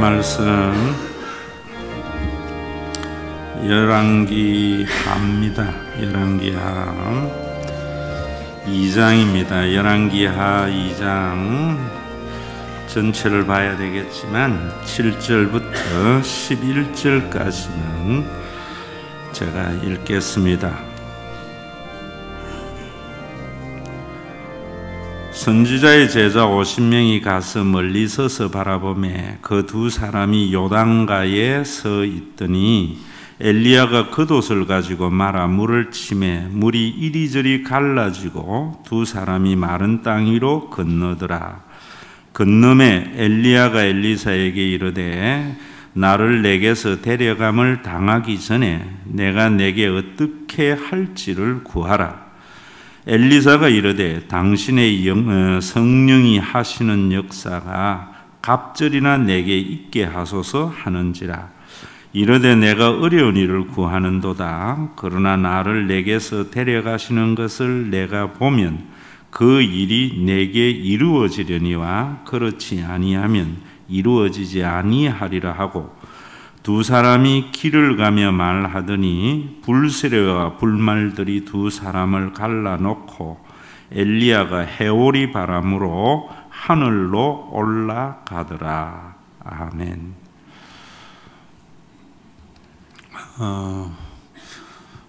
말씀 열왕기하입니다. 열왕기하 2장입니다. 열왕기하 2장 전체를 봐야 되겠지만 7절부터 11절까지는 제가 읽겠습니다. 선지자의 제자 50명이 가서 멀리 서서 바라보매 그 두 사람이 요단가에 서 있더니 엘리야가 겉옷을 가지고 말아 물을 치매 물이 이리저리 갈라지고 두 사람이 마른 땅 위로 건너더라. 건너매 엘리야가 엘리사에게 이르되 나를 내게서 데려감을 당하기 전에 내가 내게 어떻게 할지를 구하라. 엘리사가 이르되 당신의 성령이 하시는 역사가 갑절이나 내게 있게 하소서 하는지라. 이르되 내가 어려운 일을 구하는도다. 그러나 나를 내게서 데려가시는 것을 내가 보면 그 일이 내게 이루어지려니와 그렇지 아니하면 이루어지지 아니하리라 하고 두 사람이 길을 가며 말하더니 불세례와 불말들이 두 사람을 갈라놓고 엘리야가 해오리 바람으로 하늘로 올라가더라. 아멘.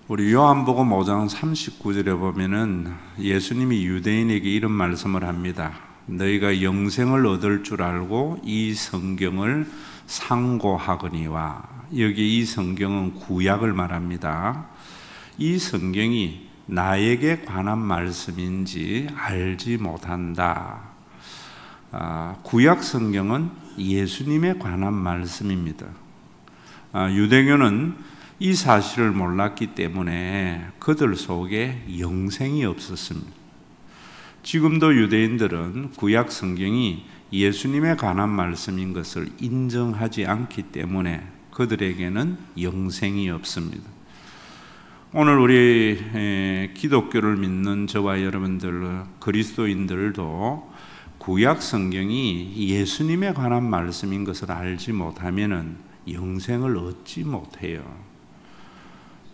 우리 요한복음 5장 39절에 보면은 예수님이 유대인에게 이런 말씀을 합니다. 너희가 영생을 얻을 줄 알고 이 성경을 상고하거니와. 여기 이 성경은 구약을 말합니다. 이 성경이 나에게 관한 말씀인지 알지 못한다. 구약 성경은 예수님에 관한 말씀입니다. 유대교는 이 사실을 몰랐기 때문에 그들 속에 영생이 없었습니다. 지금도 유대인들은 구약 성경이 예수님에 관한 말씀인 것을 인정하지 않기 때문에 그들에게는 영생이 없습니다. 오늘 우리 기독교를 믿는 저와 여러분들 그리스도인들도 구약 성경이 예수님에 관한 말씀인 것을 알지 못하면 영생을 얻지 못해요.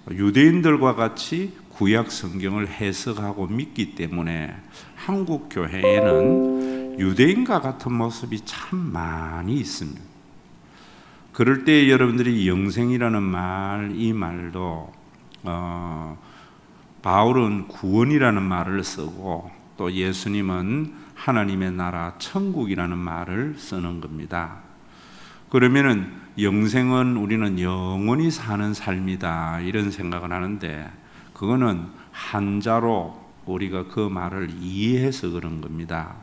유대인들과 같이 구약 성경을 해석하고 믿기 때문에 한국 교회에는 유대인과 같은 모습이 참 많이 있습니다. 그럴 때 여러분들이 영생이라는 말, 이 말도 바울은 구원이라는 말을 쓰고 또 예수님은 하나님의 나라 천국이라는 말을 쓰는 겁니다. 그러면은 영생은 우리는 영원히 사는 삶이다 이런 생각을 하는데 그거는 한자로 우리가 그 말을 이해해서 그런 겁니다.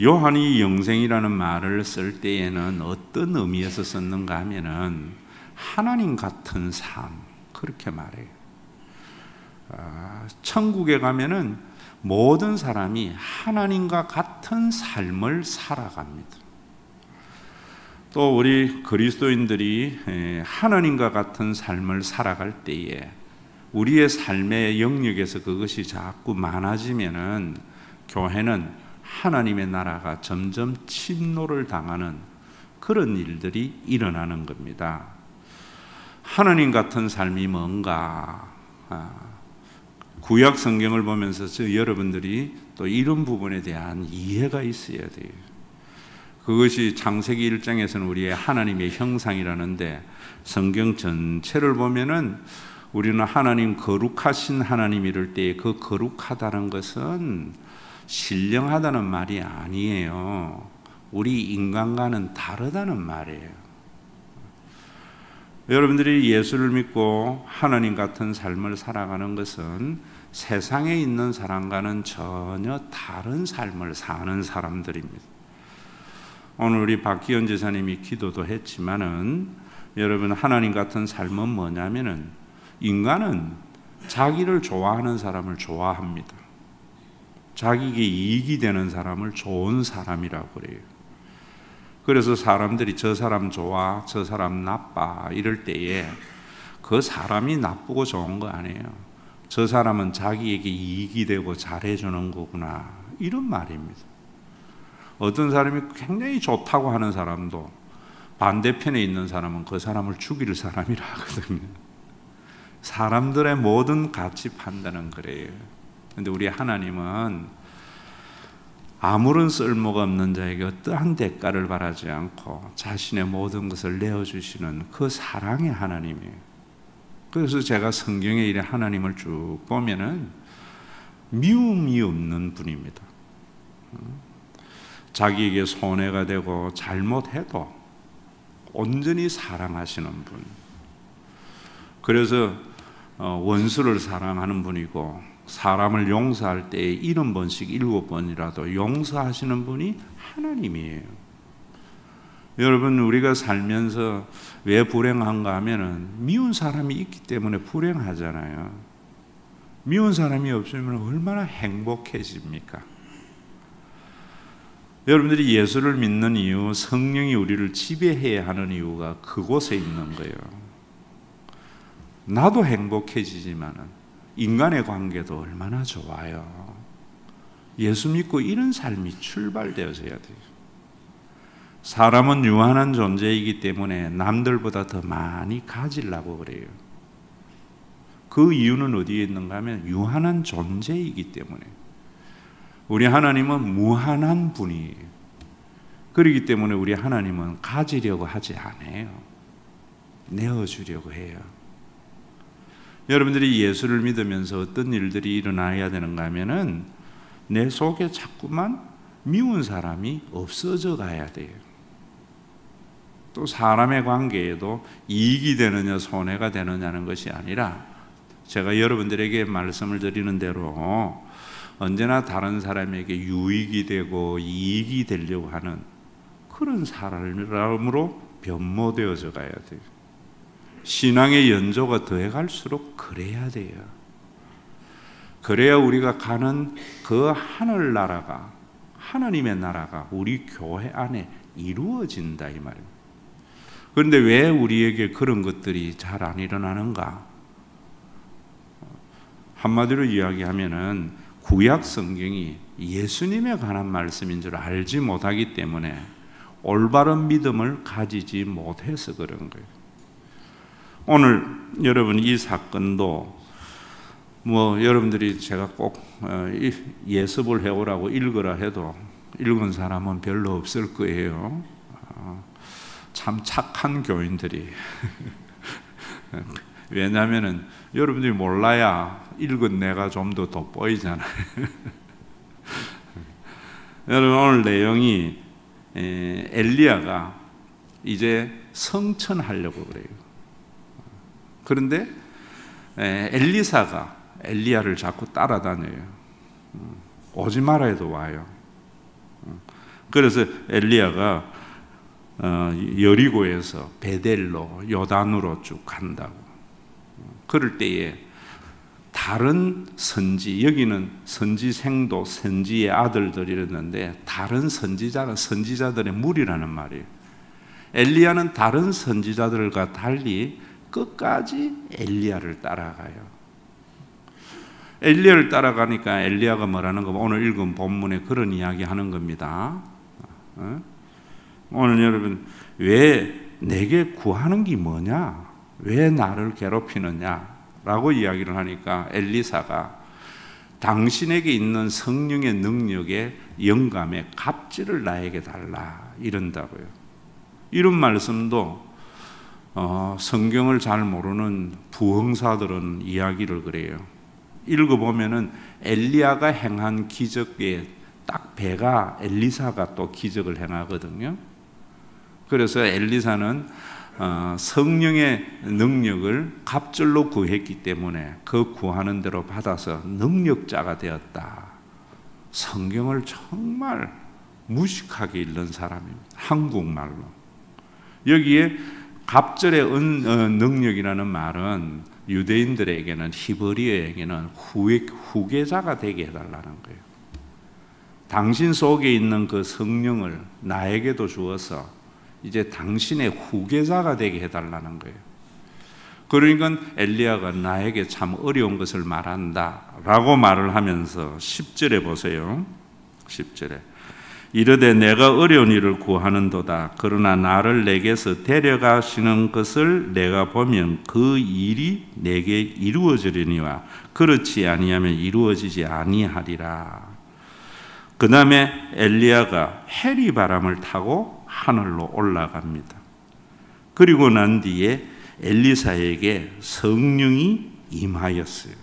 요한이 영생이라는 말을 쓸 때에는 어떤 의미에서 썼는가 하면은 하나님 같은 삶 그렇게 말해요. 천국에 가면은 모든 사람이 하나님과 같은 삶을 살아갑니다. 또 우리 그리스도인들이 하나님과 같은 삶을 살아갈 때에 우리의 삶의 영역에서 그것이 자꾸 많아지면은 교회는 하나님의 나라가 점점 침노를 당하는 그런 일들이 일어나는 겁니다. 하나님 같은 삶이 뭔가 구약 성경을 보면서 여러분들이 또 이런 부분에 대한 이해가 있어야 돼요. 그것이 창세기 1장에서는 우리의 하나님의 형상이라는데 성경 전체를 보면은 우리는 하나님 거룩하신 하나님 이럴 때 그 거룩하다는 것은 신령하다는 말이 아니에요. 우리 인간과는 다르다는 말이에요. 여러분들이 예수를 믿고 하나님 같은 삶을 살아가는 것은 세상에 있는 사람과는 전혀 다른 삶을 사는 사람들입니다. 오늘 우리 박기현 지사님이 기도도 했지만은 여러분 하나님 같은 삶은 뭐냐면은 인간은 자기를 좋아하는 사람을 좋아합니다. 자기에게 이익이 되는 사람을 좋은 사람이라고 그래요. 그래서 사람들이 저 사람 좋아, 저 사람 나빠 이럴 때에 그 사람이 나쁘고 좋은 거 아니에요. 저 사람은 자기에게 이익이 되고 잘해주는 거구나 이런 말입니다. 어떤 사람이 굉장히 좋다고 하는 사람도 반대편에 있는 사람은 그 사람을 죽일 사람이라 하거든요. 사람들의 모든 가치 판단은 그래요. 그런데 우리 하나님은 아무런 쓸모가 없는 자에게 어떠한 대가를 바라지 않고 자신의 모든 것을 내어주시는 그 사랑의 하나님이에요. 그래서 제가 성경에 이래 하나님을 쭉 보면은 미움이 없는 분입니다. 자기에게 손해가 되고 잘못해도 온전히 사랑하시는 분. 그래서 원수를 사랑하는 분이고 사람을 용서할 때 70번씩 7번이라도 용서하시는 분이 하나님이에요. 여러분, 우리가 살면서 왜 불행한가 하면은 미운 사람이 있기 때문에 불행하잖아요. 미운 사람이 없으면 얼마나 행복해집니까? 여러분들이 예수를 믿는 이유, 성령이 우리를 지배해야 하는 이유가 그곳에 있는 거예요. 나도 행복해지지만 인간의 관계도 얼마나 좋아요. 예수 믿고 이런 삶이 출발되어져야 돼요. 사람은 유한한 존재이기 때문에 남들보다 더 많이 가지려고 그래요. 그 이유는 어디에 있는가 하면 유한한 존재이기 때문에. 우리 하나님은 무한한 분이에요. 그렇기 때문에 우리 하나님은 가지려고 하지 않아요. 내어주려고 해요. 여러분들이 예수를 믿으면서 어떤 일들이 일어나야 되는가 하면은 내 속에 자꾸만 미운 사람이 없어져 가야 돼요. 또 사람의 관계에도 이익이 되느냐 손해가 되느냐는 것이 아니라 제가 여러분들에게 말씀을 드리는 대로 언제나 다른 사람에게 유익이 되고 이익이 되려고 하는 그런 사람으로 변모되어져 가야 돼요. 신앙의 연조가 더해갈수록 그래야 돼요. 그래야 우리가 가는 그 하늘나라가, 하나님의 나라가 우리 교회 안에 이루어진다 이 말입니다. 그런데 왜 우리에게 그런 것들이 잘 안 일어나는가? 한마디로 이야기하면은 구약 성경이 예수님에 관한 말씀인 줄 알지 못하기 때문에 올바른 믿음을 가지지 못해서 그런 거예요. 오늘 여러분 이 사건도 여러분들이 제가 꼭 예습을 해오라고 읽으라 해도 읽은 사람은 별로 없을 거예요. 참 착한 교인들이 왜냐하면은 여러분들이 몰라야 읽은 내가 좀 더 돋보이잖아요. 여러분 오늘 내용이 엘리야가 이제 성천하려고 그래요. 그런데 엘리사가 엘리야를 자꾸 따라다녀요. 오지 마라 해도 와요. 그래서 엘리야가 여리고에서 베델로 요단으로 쭉 간다고. 그럴 때에 다른 선지, 여기는 선지생도 선지의 아들들이었는데 다른 선지자들의 무리라는 말이에요. 엘리야는 다른 선지자들과 달리 끝까지 엘리야를 따라가요. 엘리야를 따라가니까 엘리야가 뭐라는 거 오늘 읽은 본문에 그런 이야기 하는 겁니다. 오늘 여러분 왜 내게 구하는 게 뭐냐? 왜 나를 괴롭히느냐? 라고 이야기를 하니까 엘리사가 당신에게 있는 성령의 능력에 영감에 갑질을 나에게 달라 이런다고요. 이런 말씀도 성경을 잘 모르는 부흥사들은 이야기를 그래요. 읽어보면은 엘리야가 행한 기적에 딱 배가 엘리사가 또 기적을 행하거든요. 그래서 엘리사는 성령의 능력을 갑절로 구했기 때문에 그 구하는 대로 받아서 능력자가 되었다. 성경을 정말 무식하게 읽는 사람입니다. 한국말로. 여기에 갑절의 능력이라는 말은 유대인들에게는 히브리어에게는 후계자가 되게 해달라는 거예요. 당신 속에 있는 그 성령을 나에게도 주어서 이제 당신의 후계자가 되게 해달라는 거예요. 그러니까 엘리야가 나에게 참 어려운 것을 말한다 라고 말을 하면서 10절에 보세요. 10절에 이르되 내가 어려운 일을 구하는도다. 그러나 나를 내게서 데려가시는 것을 내가 보면 그 일이 내게 이루어지려니와 그렇지 아니하면 이루어지지 아니하리라. 그 다음에 엘리야가 해리 바람을 타고 하늘로 올라갑니다. 그리고 난 뒤에 엘리사에게 성령이 임하였어요.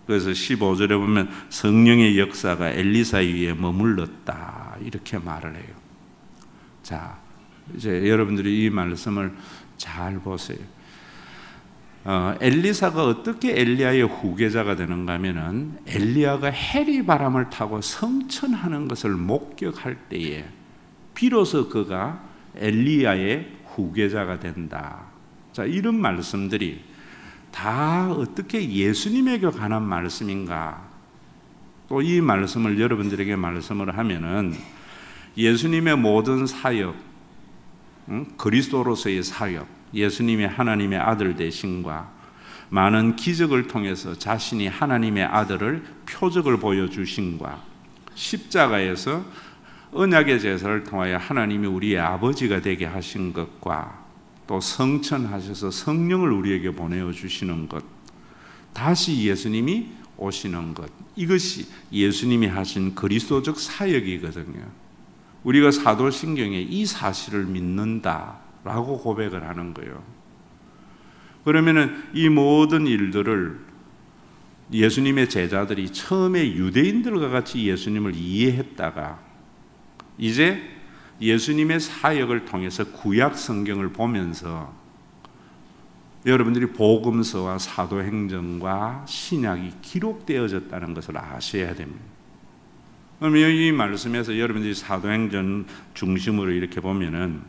그래서 15절에 보면 성령의 역사가 엘리사 위에 머물렀다 이렇게 말을 해요. 자, 이제 여러분들이 이 말씀을 잘 보세요. 엘리사가 어떻게 엘리야의 후계자가 되는가 하면은 엘리야가 해리 바람을 타고 성천하는 것을 목격할 때에 비로소 그가 엘리야의 후계자가 된다. 자, 이런 말씀들이 다 어떻게 예수님에게 관한 말씀인가? 또 이 말씀을 여러분들에게 말씀을 하면은 예수님의 모든 사역, 그리스도로서의 사역, 예수님이 하나님의 아들 되심과 많은 기적을 통해서 자신이 하나님의 아들을 표적을 보여주심과 십자가에서 언약의 제사를 통하여 하나님이 우리의 아버지가 되게 하신 것과 또 성천하셔서 성령을 우리에게 보내어 주시는 것, 다시 예수님이 오시는 것, 이것이 예수님이 하신 그리스도적 사역이거든요. 우리가 사도신경에 이 사실을 믿는다라고 고백을 하는 거예요. 그러면은 이 모든 일들을 예수님의 제자들이 처음에 유대인들과 같이 예수님을 이해했다가 이제 예수님의 사역을 통해서 구약 성경을 보면서 여러분들이 복음서와 사도행전과 신약이 기록되어졌다는 것을 아셔야 됩니다. 그러면 이 말씀에서 여러분들이 사도행전 중심으로 이렇게 보면은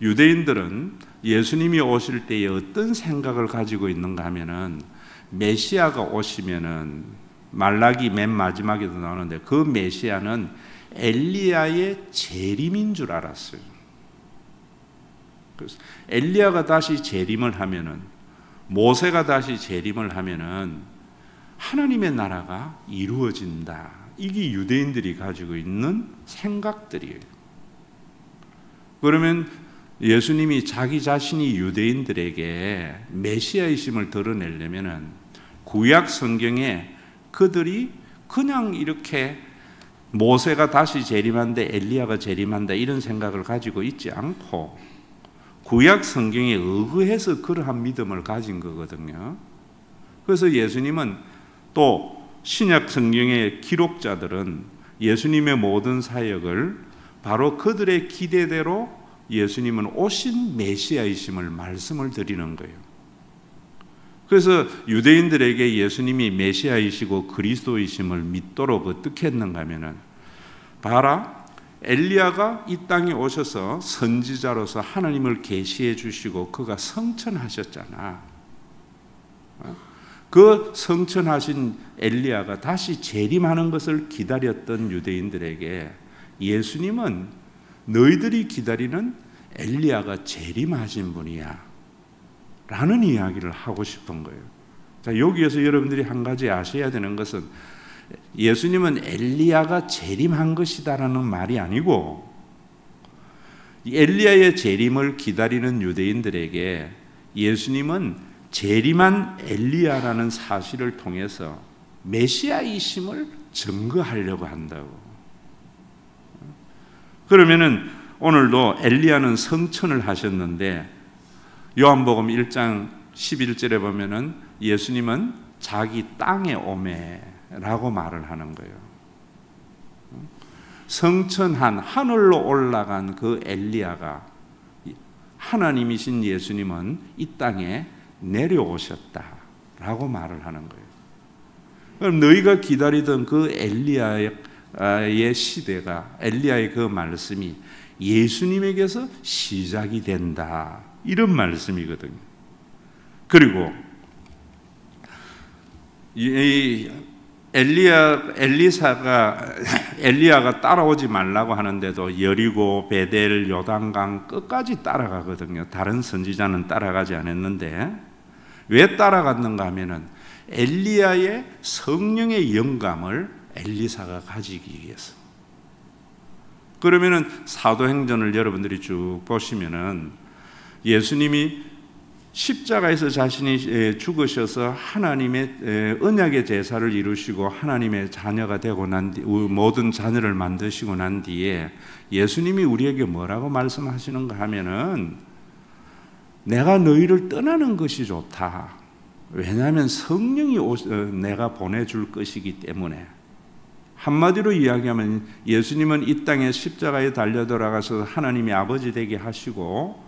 유대인들은 예수님이 오실 때에 어떤 생각을 가지고 있는가 하면은 메시아가 오시면은 말라기 맨 마지막에도 나오는데 그 메시아는 엘리야의 재림인 줄 알았어요. 그래서 엘리야가 다시 재림을 하면은 모세가 다시 재림을 하면은 하나님의 나라가 이루어진다. 이게 유대인들이 가지고 있는 생각들이에요. 그러면 예수님이 자기 자신이 유대인들에게 메시아이심을 드러내려면은 구약 성경에 그들이 그냥 이렇게 모세가 다시 재림한다, 엘리야가 재림한다 이런 생각을 가지고 있지 않고 구약 성경에 의거해서 그러한 믿음을 가진 거거든요. 그래서 예수님은 또 신약 성경의 기록자들은 예수님의 모든 사역을 바로 그들의 기대대로 예수님은 오신 메시아이심을 말씀을 드리는 거예요. 그래서 유대인들에게 예수님이 메시아이시고 그리스도이심을 믿도록 어떻게 했는가 하면은 봐라, 엘리야가 이 땅에 오셔서 선지자로서 하나님을 계시해 주시고 그가 성천하셨잖아. 그 성천하신 엘리야가 다시 재림하는 것을 기다렸던 유대인들에게 예수님은 너희들이 기다리는 엘리야가 재림하신 분이야 라는 이야기를 하고 싶은 거예요. 자, 여기에서 여러분들이 한 가지 아셔야 되는 것은 예수님은 엘리야가 재림한 것이다라는 말이 아니고 엘리야의 재림을 기다리는 유대인들에게 예수님은 재림한 엘리야라는 사실을 통해서 메시아이심을 증거하려고 한다고. 그러면은 오늘도 엘리야는 성천을 하셨는데 요한복음 1장 11절에 보면은 예수님은 자기 땅에 오매라고 말을 하는 거예요. 성천한 하늘로 올라간 그 엘리야가 하나님이신 예수님은 이 땅에 내려오셨다라고 말을 하는 거예요. 그럼 너희가 기다리던 그 엘리야의 시대가 엘리야의 그 말씀이 예수님에게서 시작이 된다. 이런 말씀이거든요. 그리고 엘리야가 따라오지 말라고 하는데도 여리고, 베델, 요단강 끝까지 따라가거든요. 다른 선지자는 따라가지 않았는데 왜 따라갔는가 하면은 엘리야의 성령의 영감을 엘리사가 가지기 위해서. 그러면은 사도행전을 여러분들이 쭉 보시면은 예수님이 십자가에서 자신이 죽으셔서 하나님의 언약의 제사를 이루시고 하나님의 자녀가 되고 난 뒤, 모든 자녀를 만드시고 난 뒤에 예수님이 우리에게 뭐라고 말씀하시는가 하면은 내가 너희를 떠나는 것이 좋다. 왜냐하면 성령이 내가 보내줄 것이기 때문에. 한마디로 이야기하면 예수님은 이 땅에 십자가에 달려 돌아가서 하나님의 아버지 되게 하시고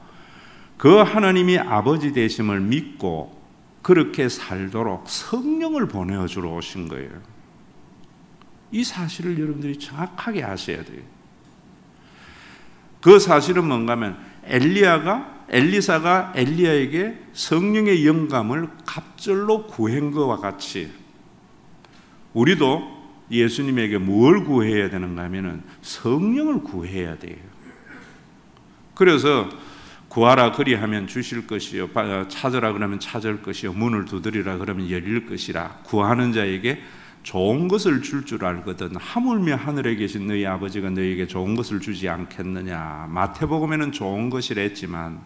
그 하나님이 아버지 되심을 믿고 그렇게 살도록 성령을 보내주러 오신 거예요. 이 사실을 여러분들이 정확하게 아셔야 돼요. 그 사실은 뭔가 하면 엘리사가 엘리야에게 성령의 영감을 갑절로 구한 것과 같이 우리도 예수님에게 뭘 구해야 되는가 하면 성령을 구해야 돼요. 그래서 구하라 그리하면 주실 것이요 찾으라 그러면 찾을 것이요 문을 두드리라 그러면 열릴 것이라. 구하는 자에게 좋은 것을 줄 줄 알거든 하물며 하늘에 계신 너희 아버지가 너희에게 좋은 것을 주지 않겠느냐. 마태복음에는 좋은 것이라 했지만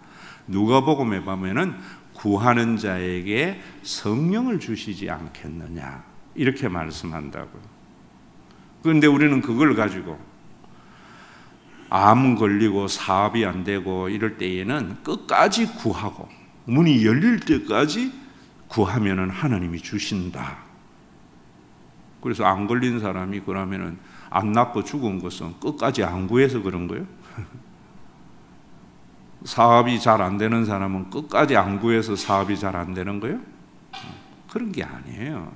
누가복음에 보면은 구하는 자에게 성령을 주시지 않겠느냐 이렇게 말씀한다고요. 그런데 우리는 그걸 가지고 암 걸리고 사업이 안 되고 이럴 때에는 끝까지 구하고 문이 열릴 때까지 구하면은 하나님이 주신다. 그래서 안 걸린 사람이 그러면은 안 낫고 죽은 것은 끝까지 안 구해서 그런 거예요. 사업이 잘 안 되는 사람은 끝까지 안 구해서 사업이 잘 안 되는 거예요? 그런 게 아니에요.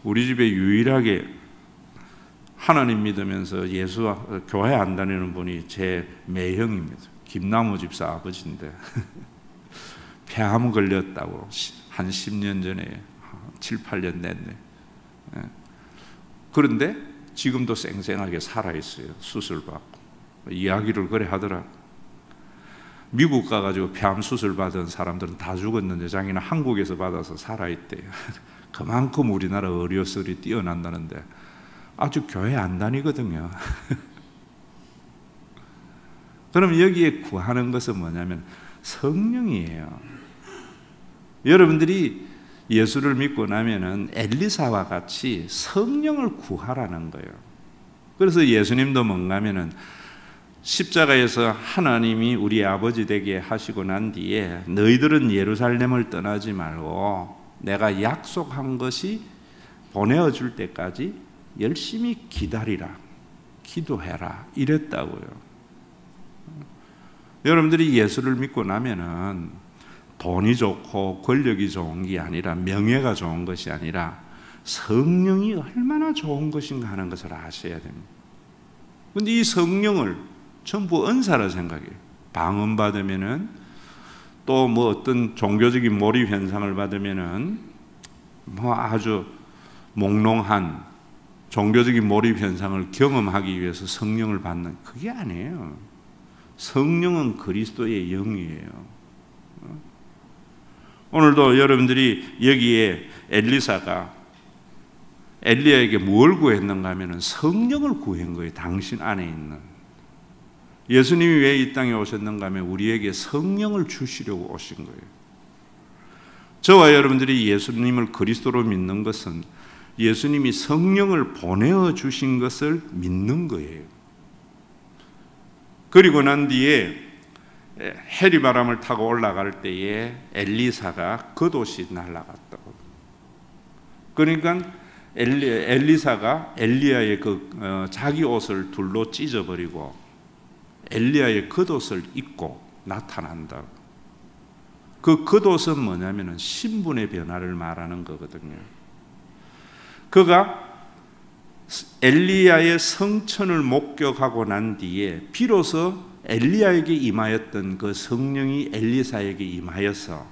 우리 집에 유일하게 하나님 믿으면서 예수 교회 안 다니는 분이 제 매형입니다. 김나무 집사 아버지인데 폐암 걸렸다고 한 10년 전에 7, 8년 됐네. 그런데 지금도 쌩쌩하게 살아있어요. 수술받고 이야기를 그래 하더라. 미국 가가지고 폐암 수술 받은 사람들은 다 죽었는데 자기는 한국에서 받아서 살아있대요. 그만큼 우리나라 의료설이 뛰어난다는데 아주 교회 안 다니거든요. 그럼 여기에 구하는 것은 뭐냐면 성령이에요. 여러분들이 예수를 믿고 나면은 엘리사와 같이 성령을 구하라는 거예요. 그래서 예수님도 뭔가 하면은 십자가에서 하나님이 우리 아버지 되게 하시고 난 뒤에 너희들은 예루살렘을 떠나지 말고 내가 약속한 것이 보내어 줄 때까지 열심히 기다리라, 기도해라 이랬다고요. 여러분들이 예수를 믿고 나면은 돈이 좋고 권력이 좋은 게 아니라 명예가 좋은 것이 아니라 성령이 얼마나 좋은 것인가 하는 것을 아셔야 됩니다. 그런데 이 성령을 전부 은사라 생각해요. 방언 받으면은 또 뭐 어떤 종교적인 몰입 현상을 받으면은 뭐 아주 몽롱한 종교적인 몰입 현상을 경험하기 위해서 성령을 받는 그게 아니에요. 성령은 그리스도의 영이에요. 오늘도 여러분들이 여기에 엘리사가 엘리야에게 뭘 구했는가 하면 성령을 구한 거예요. 당신 안에 있는. 예수님이 왜 이 땅에 오셨는가 하면 우리에게 성령을 주시려고 오신 거예요. 저와 여러분들이 예수님을 그리스도로 믿는 것은 예수님이 성령을 보내어 주신 것을 믿는 거예요. 그리고 난 뒤에 해리바람을 타고 올라갈 때에 엘리사가 겉옷이 날아갔다고. 그러니까 엘리사가 엘리야의 자기 옷을 둘로 찢어버리고 엘리야의 겉옷을 입고 나타난다고. 그 겉옷은 뭐냐면은 신분의 변화를 말하는 거거든요. 그가 엘리야의 성천을 목격하고 난 뒤에 비로소 엘리야에게 임하였던 그 성령이 엘리사에게 임하여서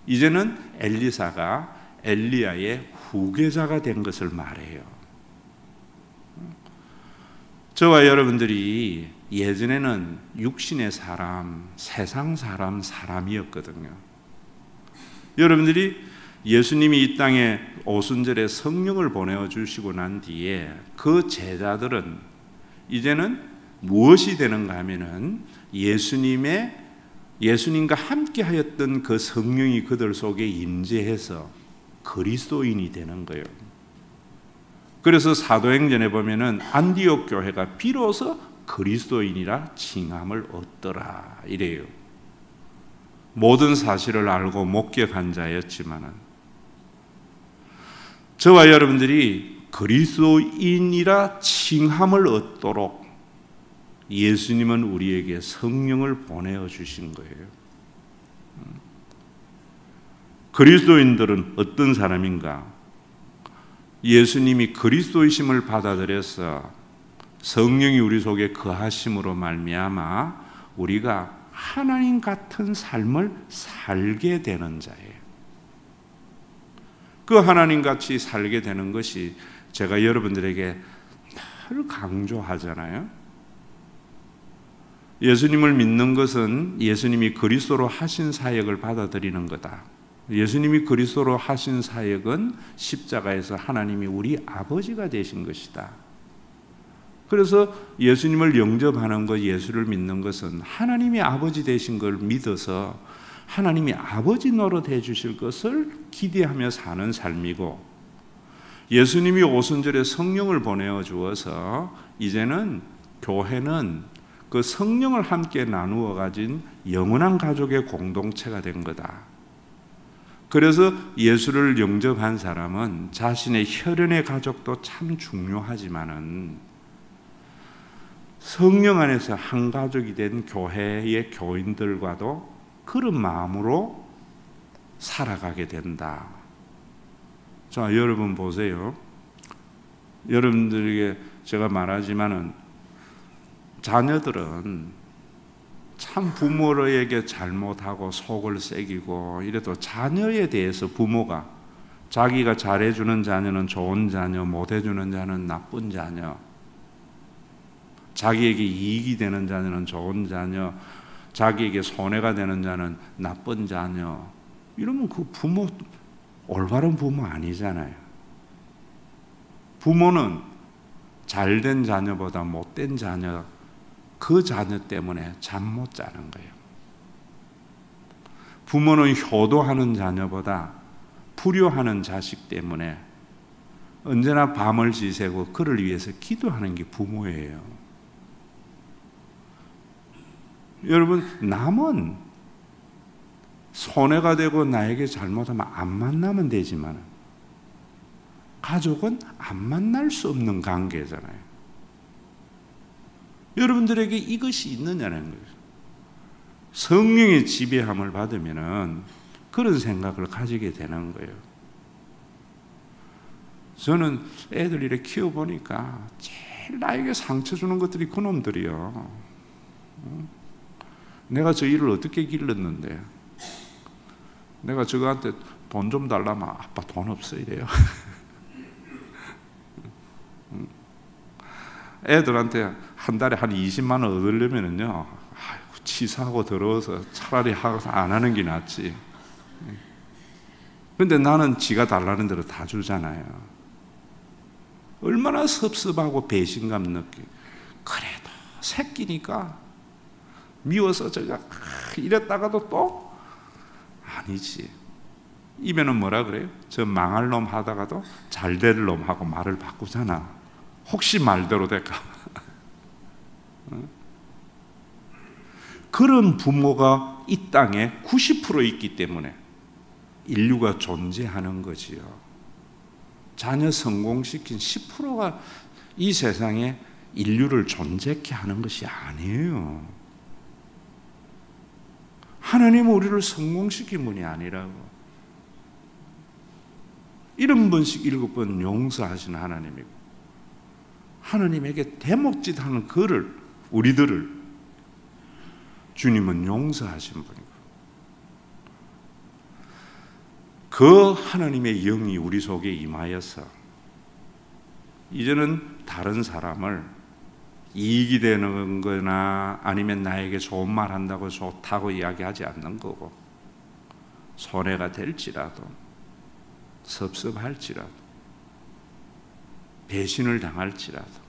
이제는 엘리사가 엘리야의 후계자가 된 것을 말해요. 저와 여러분들이 예전에는 육신의 사람, 세상 사람이었거든요. 여러분들이 예수님이 이 땅에 오순절에 성령을 보내어 주시고 난 뒤에 그 제자들은 이제는 무엇이 되는가 하면은 예수님과 함께 하였던 그 성령이 그들 속에 임재해서 그리스도인이 되는 거예요. 그래서 사도행전에 보면은 안디옥 교회가 비로소 그리스도인이라 칭함을 얻더라 이래요. 모든 사실을 알고 목격한 자였지만은 저와 여러분들이 그리스도인이라 칭함을 얻도록 예수님은 우리에게 성령을 보내어 주신 거예요. 그리스도인들은 어떤 사람인가? 예수님이 그리스도이심을 받아들여서 성령이 우리 속에 거하심으로 말미암아 우리가 하나님 같은 삶을 살게 되는 자예요. 그 하나님 같이 살게 되는 것이 제가 여러분들에게 늘 강조하잖아요. 예수님을 믿는 것은 예수님이 그리스도로 하신 사역을 받아들이는 거다. 예수님이 그리스도로 하신 사역은 십자가에서 하나님이 우리 아버지가 되신 것이다. 그래서 예수님을 영접하는 것, 예수를 믿는 것은 하나님이 아버지 되신 걸 믿어서 하나님이 아버지 노릇해 주실 것을 기대하며 사는 삶이고, 예수님이 오순절에 성령을 보내어 주어서 이제는 교회는 그 성령을 함께 나누어 가진 영원한 가족의 공동체가 된 거다. 그래서 예수를 영접한 사람은 자신의 혈연의 가족도 참 중요하지만은 성령 안에서 한 가족이 된 교회의 교인들과도 그런 마음으로 살아가게 된다. 자, 여러분 보세요. 여러분들에게 제가 말하지만은 자녀들은 참 부모에게 잘못하고 속을 새기고 이래도 자녀에 대해서 부모가 자기가 잘해주는 자녀는 좋은 자녀, 못해주는 자녀는 나쁜 자녀, 자기에게 이익이 되는 자녀는 좋은 자녀, 자기에게 손해가 되는 자는 나쁜 자녀, 이러면 그 부모 올바른 부모 아니잖아요. 부모는 잘된 자녀보다 못된 자녀, 그 자녀 때문에 잠 못 자는 거예요. 부모는 효도하는 자녀보다 불효하는 자식 때문에 언제나 밤을 지새고 그를 위해서 기도하는 게 부모예요. 여러분, 남은 손해가 되고 나에게 잘못하면 안 만나면 되지만 가족은 안 만날 수 없는 관계잖아요. 여러분들에게 이것이 있느냐는 거예요. 성령의 지배함을 받으면은 그런 생각을 가지게 되는 거예요. 저는 애들 이렇게 키워보니까 제일 나에게 상처 주는 것들이 그놈들이요. 내가 저 일을 어떻게 길렀는데, 내가 저거한테 돈 좀 달라면 아빠 돈 없어 이래요. 애들한테 한 달에 한 20만 원 얻으려면은요, 치사하고 더러워서 차라리 안 하는 게 낫지. 근데 나는 지가 달라는 대로 다 주잖아요. 얼마나 섭섭하고 배신감 느끼. 그래도 새끼니까 미워서 제가 이랬다가도 또 아니지. 입에는 뭐라 그래요? 저 망할 놈 하다가도 잘 될 놈하고 말을 바꾸잖아. 혹시 말대로 될까? 그런 부모가 이 땅에 90% 있기 때문에 인류가 존재하는 거지요. 자녀 성공시킨 10%가 이 세상에 인류를 존재케 하는 것이 아니에요. 하나님은 우리를 성공시킨 분이 아니라고. 70번씩 7번 용서하시는 하나님이고, 하나님에게 대목짓하는 그를, 우리들을 주님은 용서하신 분이고, 그 하나님의 영이 우리 속에 임하여서 이제는 다른 사람을 이익이 되는 거나 아니면 나에게 좋은 말 한다고 좋다고 이야기하지 않는 거고, 손해가 될지라도 섭섭할지라도 배신을 당할지라도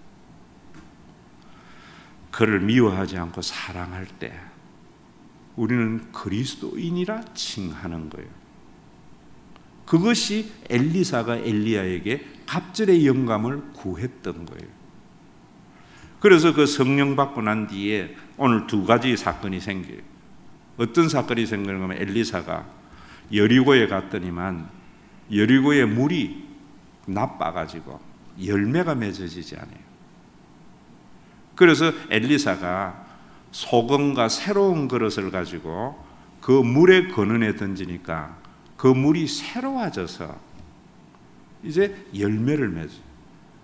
그를 미워하지 않고 사랑할 때 우리는 그리스도인이라 칭하는 거예요. 그것이 엘리사가 엘리야에게 갑절의 영감을 구했던 거예요. 그래서 그 성령 받고 난 뒤에 오늘 두 가지 사건이 생겨요. 어떤 사건이 생기는 거면 엘리사가 여리고에 갔더니만 여리고의 물이 나빠가지고 열매가 맺어지지 않아요. 그래서 엘리사가 소금과 새로운 그릇을 가지고 그 물의 근원에 던지니까 그 물이 새로워져서 이제 열매를 맺어요.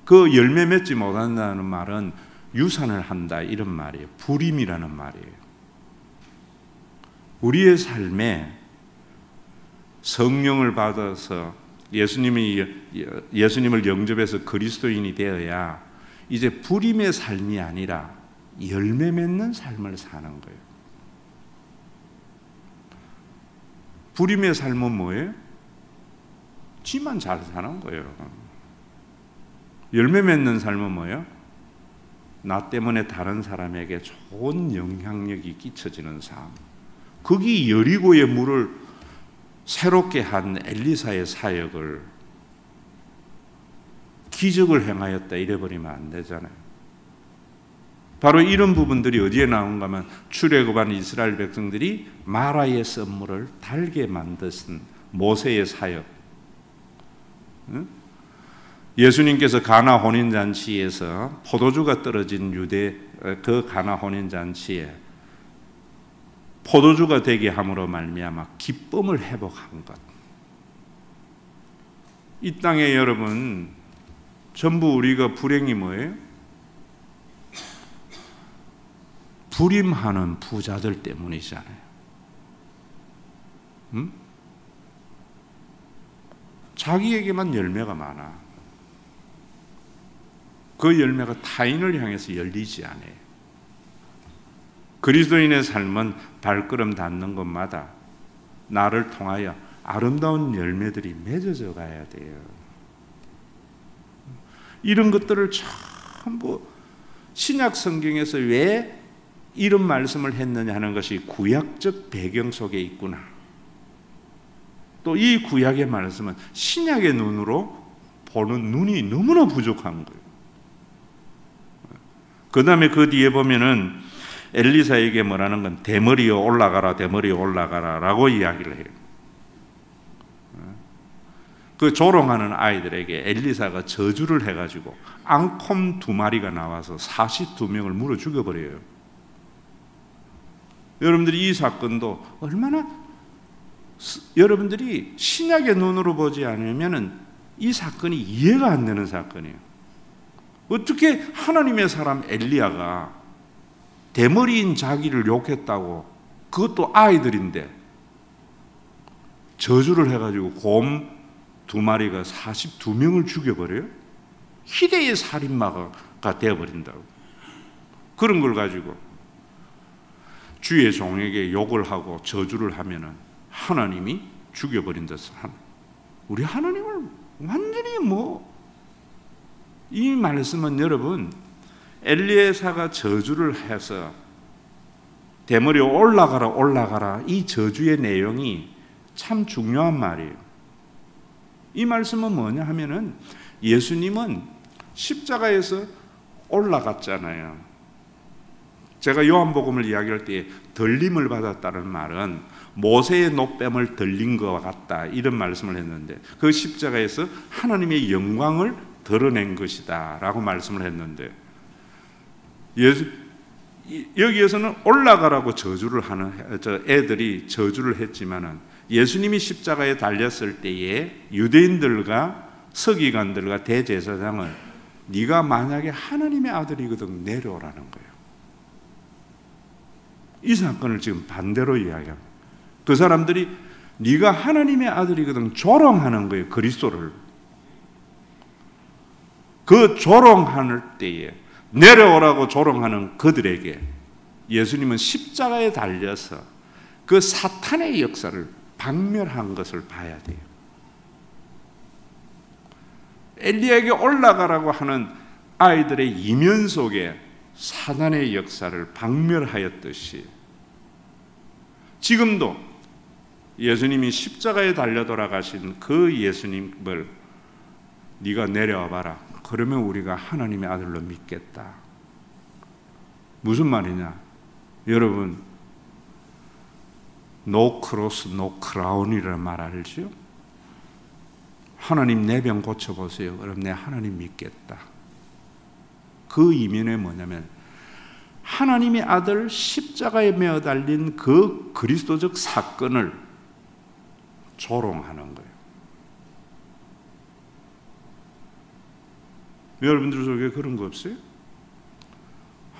그 열매 맺지 못한다는 말은 유산을 한다 이런 말이에요. 불임이라는 말이에요. 우리의 삶에 성령을 받아서 예수님을 영접해서 그리스도인이 되어야 이제 불임의 삶이 아니라 열매 맺는 삶을 사는 거예요. 불임의 삶은 뭐예요? 지만 잘 사는 거예요. 열매 맺는 삶은 뭐예요? 나 때문에 다른 사람에게 좋은 영향력이 끼쳐지는 삶. 거기 여리고의 물을 새롭게 한 엘리사의 사역을 기적을 행하였다 이래버리면 안 되잖아요. 바로 이런 부분들이 어디에 나온가 하면 출애굽한 이스라엘 백성들이 마라의 썰물을 달게 만드신 모세의 사역. 예수님께서 가나 혼인잔치에서 포도주가 떨어진 유대 그 가나 혼인잔치에 포도주가 되게 함으로 말미암아 기쁨을 회복한 것. 이 땅에 여러분 전부 우리가 불행이 뭐예요? 불임하는 부자들 때문이잖아요. 자기에게만 열매가 많아. 그 열매가 타인을 향해서 열리지 않아요. 그리스도인의 삶은 발걸음 닿는 곳마다 나를 통하여 아름다운 열매들이 맺어져 가야 돼요. 이런 것들을 전부 신약 성경에서 왜 이런 말씀을 했느냐 하는 것이 구약적 배경 속에 있구나. 또 이 구약의 말씀은 신약의 눈으로 보는 눈이 너무나 부족한 거예요. 그 다음에 그 뒤에 보면은 엘리사에게 뭐라는 건 대머리여 올라가라 대머리여 올라가라 라고 이야기를 해요. 그 조롱하는 아이들에게 엘리사가 저주를 해가지고 앙콤 2마리가 나와서 42명을 물어 죽여버려요. 여러분들이 이 사건도 얼마나 여러분들이 신약의 눈으로 보지 않으면 이 사건이 이해가 안 되는 사건이에요. 어떻게 하나님의 사람 엘리야가 대머리인 자기를 욕했다고, 그것도 아이들인데 저주를 해가지고 곰 2마리가 42명을 죽여버려요? 희대의 살인마가 되어버린다고. 그런 걸 가지고 주의 종에게 욕을 하고 저주를 하면은 하나님이 죽여버린다. 우리 하나님을 완전히 이 말씀은 여러분 엘리에사가 저주를 해서 대머리 올라가라 올라가라 이 저주의 내용이 참 중요한 말이에요. 이 말씀은 뭐냐 하면은 예수님은 십자가에서 올라갔잖아요. 제가 요한복음을 이야기할 때 들림을 받았다는 말은 모세의 노뱀을 들린 것 같다 이런 말씀을 했는데 그 십자가에서 하나님의 영광을 드러낸 것이다 라고 말씀을 했는데 여기에서는 올라가라고 저주를 하는 애들이 저주를 했지만은 예수님이 십자가에 달렸을 때에 유대인들과 서기관들과 대제사장은 네가 만약에 하나님의 아들이거든 내려오라는 거예요. 이 사건을 지금 반대로 이야기합니다. 그 사람들이 네가 하나님의 아들이거든 조롱하는 거예요. 그리스도를. 그 조롱할 때에 내려오라고 조롱하는 그들에게 예수님은 십자가에 달려서 그 사탄의 역사를 박멸한 것을 봐야 돼요. 엘리야에게 올라가라고 하는 아이들의 이면 속에 사단의 역사를 박멸하였듯이 지금도 예수님이 십자가에 달려 돌아가신 그 예수님을 네가 내려와 봐라. 그러면 우리가 하나님의 아들로 믿겠다. 무슨 말이냐? 여러분, No cross, no crown이라는 말 알죠? 하나님 내 병 고쳐보세요. 그럼 내 하나님 믿겠다. 그 이면에 뭐냐면 하나님의 아들 십자가에 매어 달린 그 그리스도적 사건을 조롱하는 거예요. 여러분들 속에 그런 거 없어요?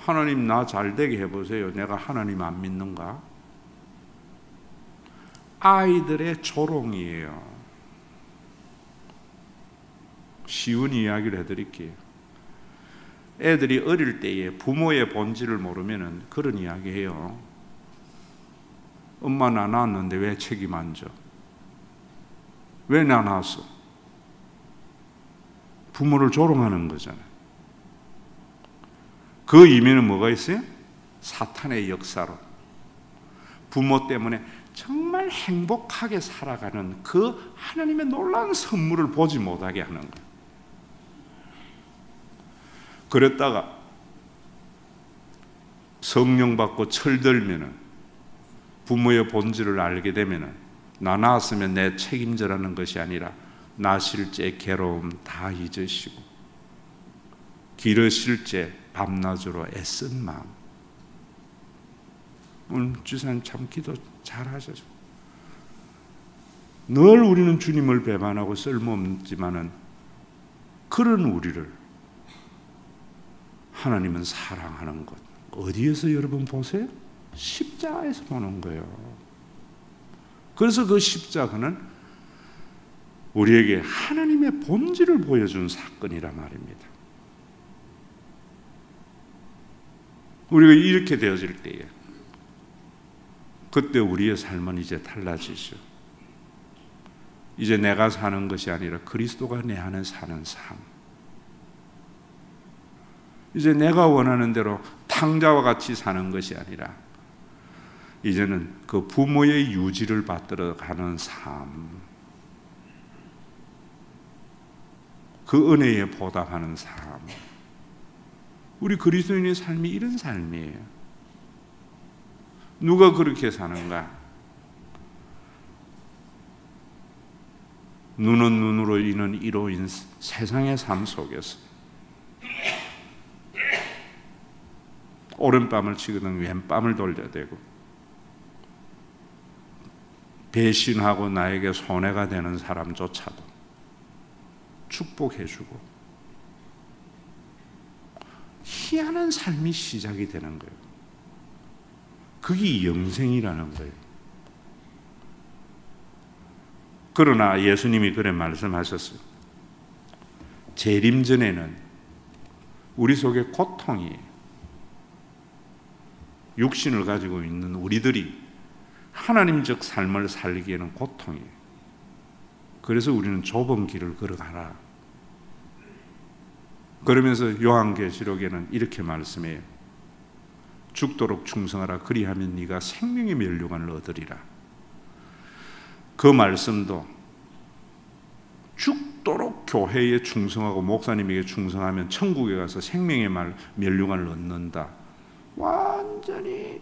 하나님 나 잘되게 해보세요. 내가 하나님 안 믿는가? 아이들의 조롱이에요. 쉬운 이야기를 해드릴게요. 애들이 어릴 때에 부모의 본질을 모르면 그런 이야기 해요. 엄마 나 낳았는데 왜 책임 안 져? 왜 나 낳았어? 부모를 조롱하는 거잖아요. 그 이면은 뭐가 있어요? 사탄의 역사로 부모 때문에 정말 행복하게 살아가는 그 하나님의 놀라운 선물을 보지 못하게 하는 거예요. 그랬다가 성령 받고 철들면은 부모의 본질을 알게 되면은 나 낳았으면 내 책임져라는 것이 아니라 나실제 괴로움 다 잊으시고 기르실제 밤낮으로 애쓴 마음. 오늘 주사님 참 기도 잘하셔서 늘 우리는 주님을 배반하고 쓸모없지만은 그런 우리를 하나님은 사랑하는 것 어디에서 여러분 보세요? 십자가에서 보는 거예요. 그래서 그 십자가는 우리에게 하나님의 본질을 보여준 사건이란 말입니다. 우리가 이렇게 되어질 때에 그때 우리의 삶은 이제 달라지죠. 이제 내가 사는 것이 아니라 그리스도가 내 안에 사는 삶. 이제 내가 원하는 대로 탕자와 같이 사는 것이 아니라 이제는 그 부모의 유지를 받들어 가는 삶. 그 은혜에 보답하는 삶. 우리 그리스도인의 삶이 이런 삶이에요. 누가 그렇게 사는가? 눈은 눈으로 이는 이로인 세상의 삶 속에서 오른밤을 치거든 왼밤을 돌려대고 배신하고 나에게 손해가 되는 사람조차도 축복해주고 희한한 삶이 시작이 되는 거예요. 그게 영생이라는 거예요. 그러나 예수님이 그래 말씀하셨어요. 재림 전에는 우리 속에 고통이 육신을 가지고 있는 우리들이 하나님적 삶을 살기에는 고통이에요. 그래서 우리는 좁은 길을 걸어가라. 그러면서 요한계시록에는 이렇게 말씀해요. 죽도록 충성하라. 그리하면 네가 생명의 면류관을 얻으리라. 그 말씀도 죽도록 교회에 충성하고 목사님에게 충성하면 천국에 가서 생명의 면류관을 얻는다. 완전히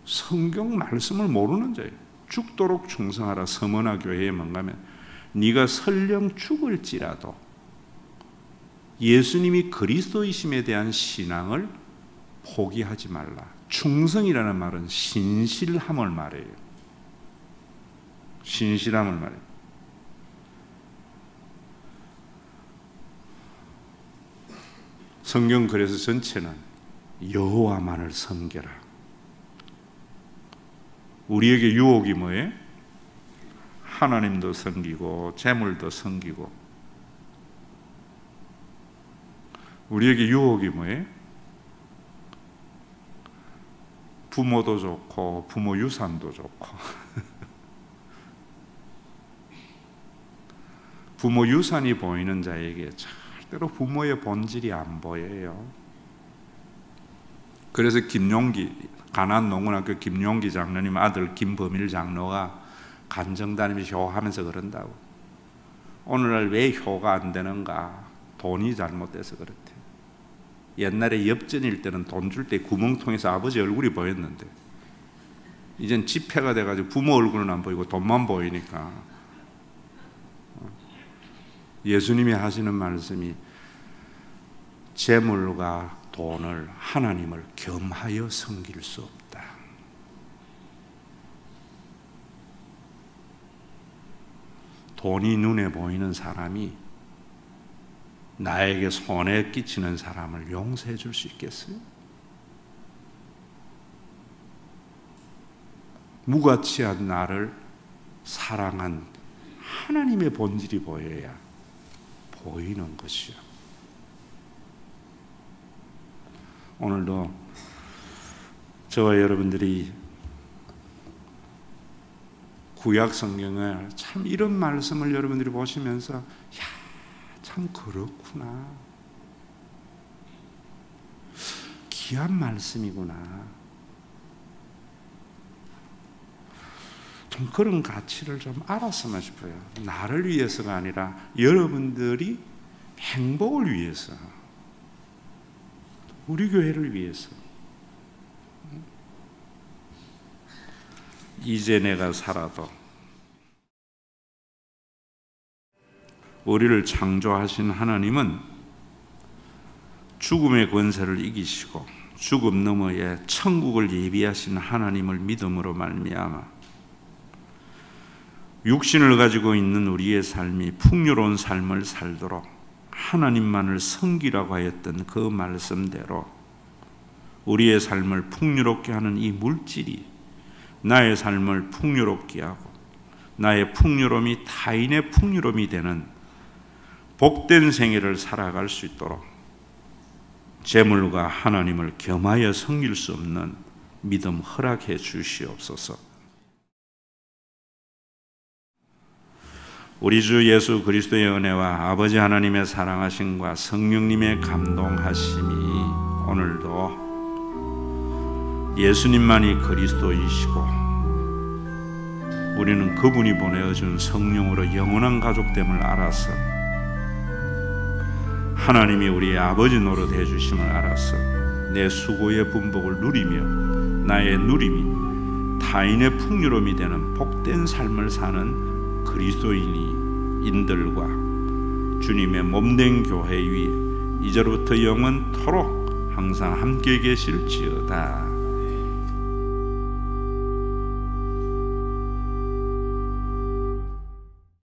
성경 말씀을 모르는 자예요. 죽도록 충성하라. 서머나 교회에 뭔가면 네가 설령 죽을지라도 예수님이 그리스도이심에 대한 신앙을 포기하지 말라. 충성이라는 말은 신실함을 말해요. 신실함을 말해요. 성경 그래서 전체는 여호와만을 섬겨라. 우리에게 유혹이 뭐예요? 하나님도 섬기고 재물도 섬기고. 우리에게 유혹이 뭐예요? 부모도 좋고 부모 유산도 좋고 부모 유산이 보이는 자에게 잘 때로 부모의 본질이 안 보여요. 그래서 김용기, 가난농군학교 김용기 장로님 아들 김범일 장로가 간정다니면서 효하면서 그런다고. 오늘날 왜 효가 안 되는가? 돈이 잘못돼서 그렇대. 옛날에 엽전일 때는 돈 줄 때 구멍 통해서 아버지 얼굴이 보였는데 이젠 지폐가 돼가지고 부모 얼굴은 안 보이고 돈만 보이니까. 예수님이 하시는 말씀이 재물과 돈을 하나님을 겸하여 섬길 수 없다. 돈이 눈에 보이는 사람이 나에게 손해 끼치는 사람을 용서해 줄 수 있겠어요? 무가치한 나를 사랑한 하나님의 본질이 보여야 보이는 것이요. 오늘도 저와 여러분들이 구약 성경을 참 이런 말씀을 여러분들이 보시면서 야, 참 그렇구나. 귀한 말씀이구나. 좀 그런 가치를 좀 알았으면 싶어요. 나를 위해서가 아니라 여러분들이 행복을 위해서, 우리 교회를 위해서. 이제 내가 살아도 우리를 창조하신 하나님은 죽음의 권세를 이기시고 죽음 너머에 천국을 예비하신 하나님을 믿음으로 말미암아 육신을 가지고 있는 우리의 삶이 풍요로운 삶을 살도록 하나님만을 섬기라고 하였던 그 말씀대로 우리의 삶을 풍요롭게 하는 이 물질이 나의 삶을 풍요롭게 하고 나의 풍요로움이 타인의 풍요로움이 되는 복된 생애를 살아갈 수 있도록 재물과 하나님을 겸하여 섬길 수 없는 믿음 허락해 주시옵소서. 우리 주 예수 그리스도의 은혜와 아버지 하나님의 사랑하심과 성령님의 감동하심이 오늘도 예수님만이 그리스도이시고 우리는 그분이 보내어준 성령으로 영원한 가족됨을 알아서 하나님이 우리의 아버지 노릇 해주심을 알아서 내 수고의 분복을 누리며 나의 누림이 타인의 풍요로움이 되는 복된 삶을 사는 그리스도인들과 주님의 몸된 교회 위에 이제로부터 영원토록 항상 함께 계실지어다.